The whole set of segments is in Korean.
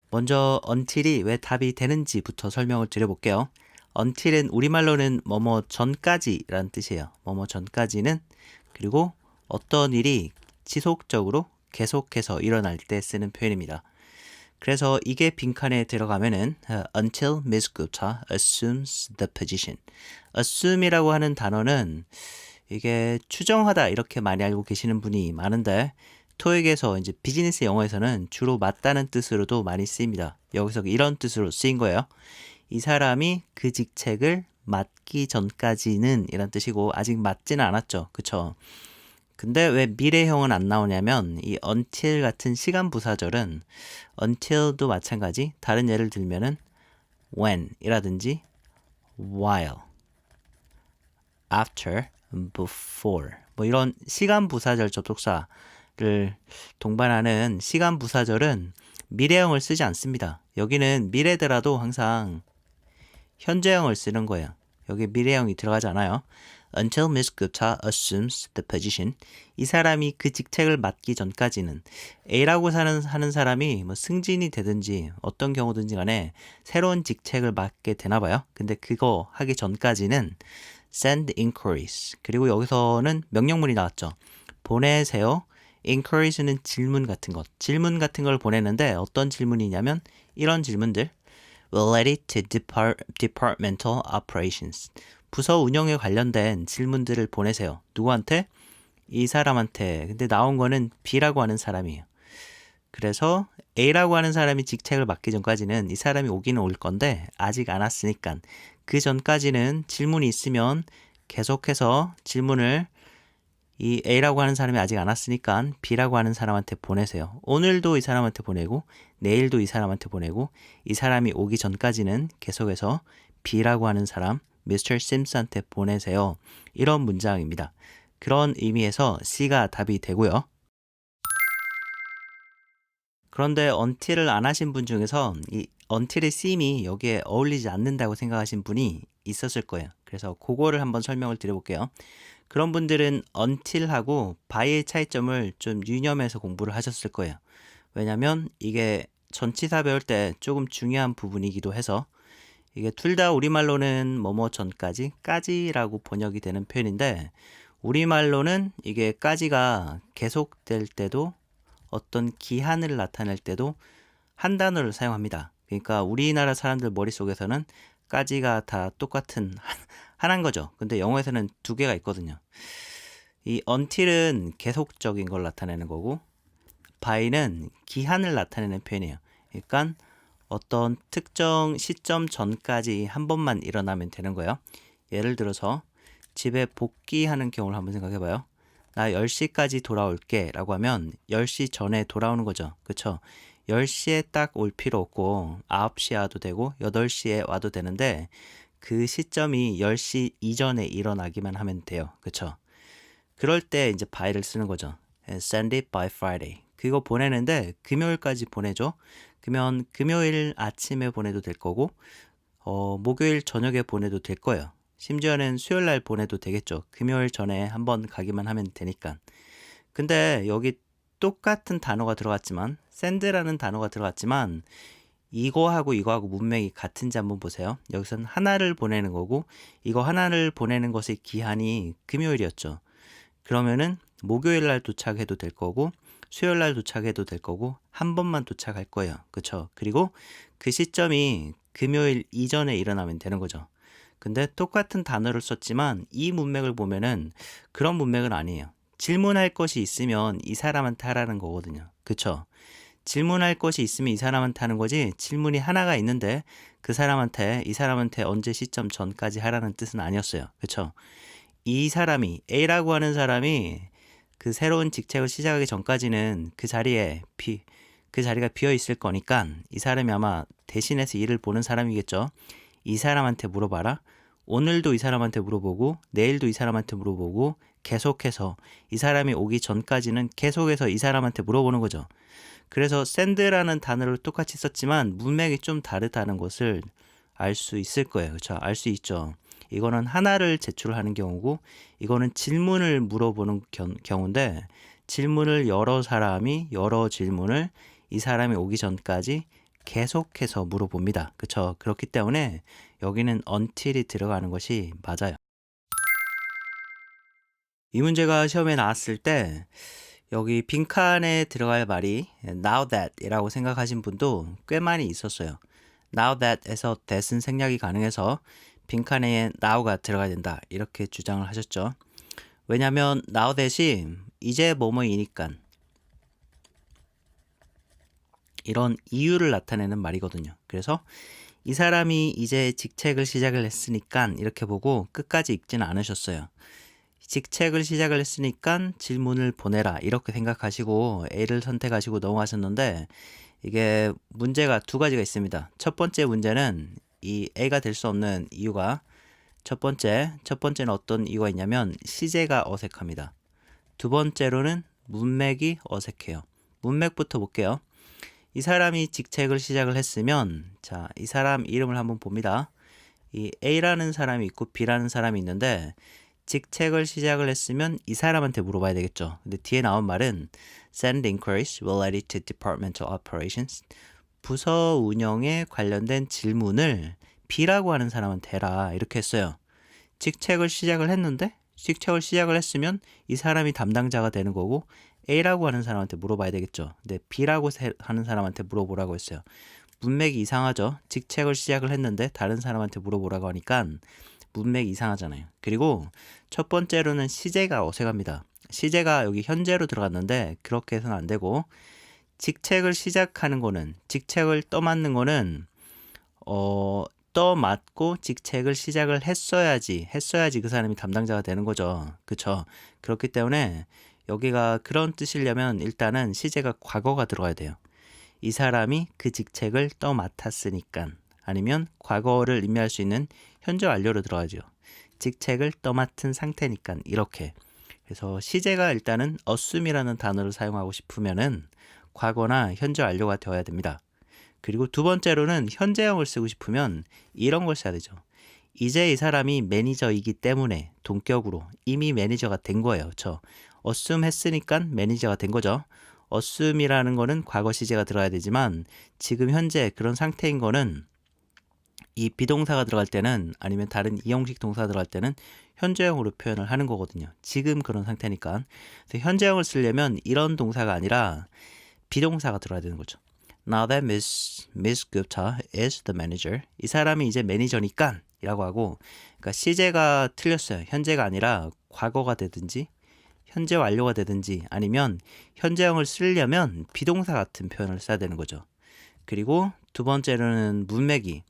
먼저 until이 왜 답이 되는지부터 설명을 드려볼게요. until은 우리말로는 뭐뭐 전까지라는 뜻이에요. 뭐뭐 전까지는 그리고 어떤 일이 지속적으로 계속해서 일어날 때 쓰는 표현입니다. 그래서 이게 빈칸에 들어가면은 until Miss Gupta assumes the position. assume이라고 하는 단어는 이게 추정하다 이렇게 많이 알고 계시는 분이 많은데 토익에서 이제 비즈니스 영어에서는 주로 맞다는 뜻으로도 많이 쓰입니다. 여기서 이런 뜻으로 쓰인 거예요. 이 사람이 그 직책을 맡기 전까지는 이란 뜻이고 아직 맡지는 않았죠. 그쵸? 근데 왜 미래형은 안 나오냐면 이 until 같은 시간 부사절은 until도 마찬가지 다른 예를 들면은 when 이라든지 while, after, before 뭐 이런 시간 부사절 접속사를 동반하는 시간 부사절은 미래형을 쓰지 않습니다. 여기는 미래더라도 항상 현재형을 쓰는 거예요. 여기 미래형이 들어가지 않아요. Until Miss Gupta assumes the position. 이 사람이 그 직책을 맡기 전까지는 A라고 하는 사람이 뭐 승진이 되든지 어떤 경우든지 간에 새로운 직책을 맡게 되나 봐요. 근데 그거 하기 전까지는 send inquiries. 그리고 여기서는 명령문이 나왔죠. 보내세요. inquiries는 질문 같은 것. 질문 같은 걸 보내는데 어떤 질문이냐면 이런 질문들. related to departmental operations. 부서 운영에 관련된 질문들을 보내세요. 누구한테? 이 사람한테. 근데 나온 거는 B라고 하는 사람이에요. 그래서 A라고 하는 사람이 직책을 맡기 전까지는 이 사람이 오기는 올 건데 아직 안 왔으니까 그 전까지는 질문이 있으면 계속해서 질문을 이 A라고 하는 사람이 아직 안 왔으니까 B라고 하는 사람한테 보내세요. 오늘도 이 사람한테 보내고 내일도 이 사람한테 보내고 이 사람이 오기 전까지는 계속해서 B라고 하는 사람 Mr. Simpson한테 보내세요. 이런 문장입니다. 그런 의미에서 C가 답이 되고요. 그런데 until을 안 하신 분 중에서 이 until의 seem이 여기에 어울리지 않는다고 생각하신 분이 있었을 거예요. 그래서 그거를 한번 설명을 드려볼게요. 그런 분들은 until하고 by의 차이점을 좀 유념해서 공부를 하셨을 거예요. 왜냐면 이게 전치사 배울 때 조금 중요한 부분이기도 해서 이게 둘 다 우리말로는 뭐뭐 전까지라고 번역이 되는 표현인데 우리말로는 이게 까지가 계속될 때도 어떤 기한을 나타낼 때도 한 단어를 사용합니다. 그러니까 우리나라 사람들 머릿속에서는 까지가 다 똑같은 하나인 거죠. 근데 영어에서는 두 개가 있거든요. 이 until은 계속적인 걸 나타내는 거고 by는 기한을 나타내는 표현이에요. 그러니까 어떤 특정 시점 전까지 한 번만 일어나면 되는 거예요. 예를 들어서 집에 복귀하는 경우를 한번 생각해 봐요. 나 10시까지 돌아올게 라고 하면 10시 전에 돌아오는 거죠. 그쵸? 10시에 딱 올 필요 없고 9시에 와도 되고 8시에 와도 되는데 그 시점이 10시 이전에 일어나기만 하면 돼요. 그쵸? 그럴 때 이제 by를 쓰는 거죠. Send it by Friday. 그거 보내는데 금요일까지 보내줘. 그러면 금요일 아침에 보내도 될 거고 목요일 저녁에 보내도 될 거예요. 심지어는 수요일 날 보내도 되겠죠. 금요일 전에 한번 가기만 하면 되니까. 근데 여기 똑같은 단어가 들어갔지만 send라는 단어가 들어갔지만 이거하고 문맥이 같은지 한번 보세요. 여기서는 하나를 보내는 거고 이거 하나를 보내는 것의 기한이 금요일이었죠. 그러면은 목요일 날 도착해도 될 거고 수요일 날 도착해도 될 거고 한 번만 도착할 거예요. 그쵸? 그리고 그 시점이 금요일 이전에 일어나면 되는 거죠. 근데 똑같은 단어를 썼지만 이 문맥을 보면은 그런 문맥은 아니에요. 질문할 것이 있으면 이 사람한테 하라는 거거든요. 그쵸? 질문할 것이 있으면 이 사람한테 하는 거지 질문이 하나가 있는데 그 사람한테 이 사람한테 언제 시점 전까지 하라는 뜻은 아니었어요. 그쵸? 이 사람이 A라고 하는 사람이 그 새로운 직책을 시작하기 전까지는 그 자리가 비어 있을 거니까 이 사람이 아마 대신해서 일을 보는 사람이겠죠. 이 사람한테 물어봐라. 오늘도 이 사람한테 물어보고 내일도 이 사람한테 물어보고 계속해서 이 사람이 오기 전까지는 계속해서 이 사람한테 물어보는 거죠. 그래서 send라는 단어를 똑같이 썼지만 문맥이 좀 다르다는 것을 알 수 있을 거예요. 그렇죠? 알 수 있죠. 이거는 하나를 제출하는 경우고 이거는 질문을 물어보는 경우인데 질문을 여러 사람이 여러 질문을 이 사람이 오기 전까지 계속해서 물어봅니다. 그쵸? 그렇기 때문에 여기는 until이 들어가는 것이 맞아요. 이 문제가 시험에 나왔을 때 여기 빈칸에 들어갈 말이 now that 이라고 생각하신 분도 꽤 많이 있었어요. now that에서 that은 생략이 가능해서 빈칸에 now가 들어가야 된다 이렇게 주장을 하셨죠. 왜냐하면 now that이 이제 뭐뭐이니까 이런 이유를 나타내는 말이거든요. 그래서 이 사람이 이제 직책을 시작을 했으니까 이렇게 보고 끝까지 읽지는 않으셨어요. 직책을 시작을 했으니까 질문을 보내라 이렇게 생각하시고 A를 선택하시고 넘어가셨는데 이게 문제가 두 가지가 있습니다. 첫 번째 문제는 이 A가 될 수 없는 이유가 첫 번째는 어떤 이유가 있냐면 시제가 어색합니다. 두 번째로는 문맥이 어색해요. 문맥부터 볼게요. 이 사람이 직책을 시작을 했으면 자, 이 사람 이름을 한번 봅니다. 이 A라는 사람이 있고 B라는 사람이 있는데 직책을 시작을 했으면 이 사람한테 물어봐야 되겠죠. 근데 뒤에 나온 말은 send inquiries related to departmental operations. 부서 운영에 관련된 질문을 B라고 하는 사람한테 해라. 이렇게 했어요. 직책을 시작을 했는데 직책을 시작을 했으면 이 사람이 담당자가 되는 거고 A라고 하는 사람한테 물어봐야 되겠죠. 근데 B라고 하는 사람한테 물어보라고 했어요. 문맥이 이상하죠. 직책을 시작을 했는데 다른 사람한테 물어보라고 하니까 문맥이 이상하잖아요. 그리고 첫 번째로는 시제가 어색합니다. 시제가 여기 현재로 들어갔는데 그렇게 해서는 안 되고 직책을 시작하는 거는 직책을 떠맡는 거는 떠맡고 직책을 시작을 했어야지 그 사람이 담당자가 되는 거죠. 그쵸? 그렇기 때문에 여기가 그런 뜻이려면 일단은 시제가 과거가 들어가야 돼요. 이 사람이 그 직책을 떠맡았으니까 아니면 과거를 의미할 수 있는 현재 완료로 들어가죠. 직책을 떠맡은 상태니까 이렇게. 그래서 시제가 일단은 assume이라는 단어를 사용하고 싶으면은 과거나 현재 완료가 되어야 됩니다. 그리고 두 번째로는 현재형을 쓰고 싶으면 이런 걸 써야 되죠. 이제 이 사람이 매니저이기 때문에 동격으로 이미 매니저가 된 거예요. 그렇죠? assume 했으니까 매니저가 된 거죠. assume이라는 거는 과거 시제가 들어가야 되지만 지금 현재 그런 상태인 거는 이 비동사가 들어갈 때는 아니면 다른 이형식 동사가 들어갈 때는 현재형으로 표현을 하는 거거든요. 지금 그런 상태니까. 그래서 현재형을 쓰려면 이런 동사가 아니라 비동사가 들어야 되는 거죠. Now that Miss Gupta is the manager. 이 사람이 이제 매니저니까 이라고 하고 그러니까 시제가 틀렸어요. 현재가 아니라 과거가 되든지 현재 완료가 되든지 아니면 현재형을 쓰려면 비동사 같은 표현을 써야 되는 거죠. 그리고 두 번째로는 문맥이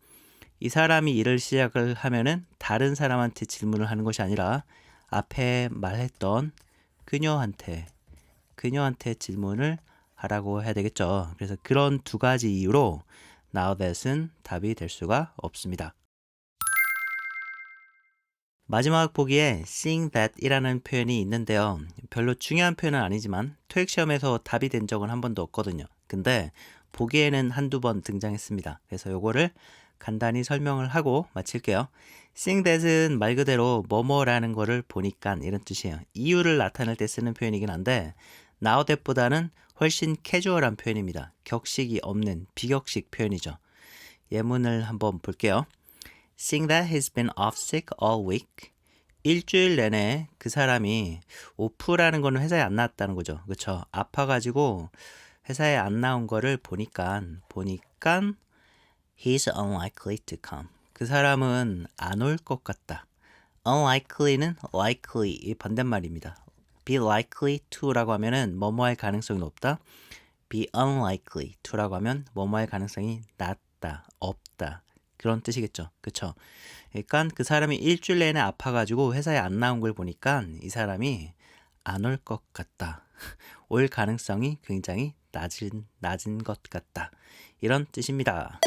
이 사람이 일을 시작을 하면은 다른 사람한테 질문을 하는 것이 아니라 앞에 말했던 그녀한테 질문을 하라고 해야 되겠죠. 그래서 그런 두 가지 이유로 now that은 답이 될 수가 없습니다. 마지막 보기에 seeing that 이라는 표현이 있는데요. 별로 중요한 표현은 아니지만 토익 시험에서 답이 된 적은 한 번도 없거든요. 근데 보기에는 한두 번 등장했습니다. 그래서 요거를 간단히 설명을 하고 마칠게요. seeing that은 말 그대로 뭐뭐라는 거를 보니까 이런 뜻이에요. 이유를 나타낼 때 쓰는 표현이긴 한데 now that보다는 훨씬 캐주얼한 표현입니다. 격식이 없는 비격식 표현이죠. 예문을 한번 볼게요. Seeing that he's been off sick all week. 일주일 내내 그 사람이 오프라는 거는 회사에 안 나왔다는 거죠. 그렇죠? 아파가지고 회사에 안 나온 거를 보니까 he's unlikely to come. 그 사람은 안 올 것 같다. unlikely는 likely 이 반대말입니다. be likely to라고 하면은 뭐뭐할 가능성이 높다. be unlikely to라고 하면 뭐뭐할 가능성이 낮다, 없다. 그런 뜻이겠죠. 그쵸? 그러니까 그 사람이 일주일 내내 아파가지고 회사에 안 나온 걸 보니까 이 사람이 안 올 것 같다. 올 가능성이 굉장히 낮은 것 같다. 이런 뜻입니다.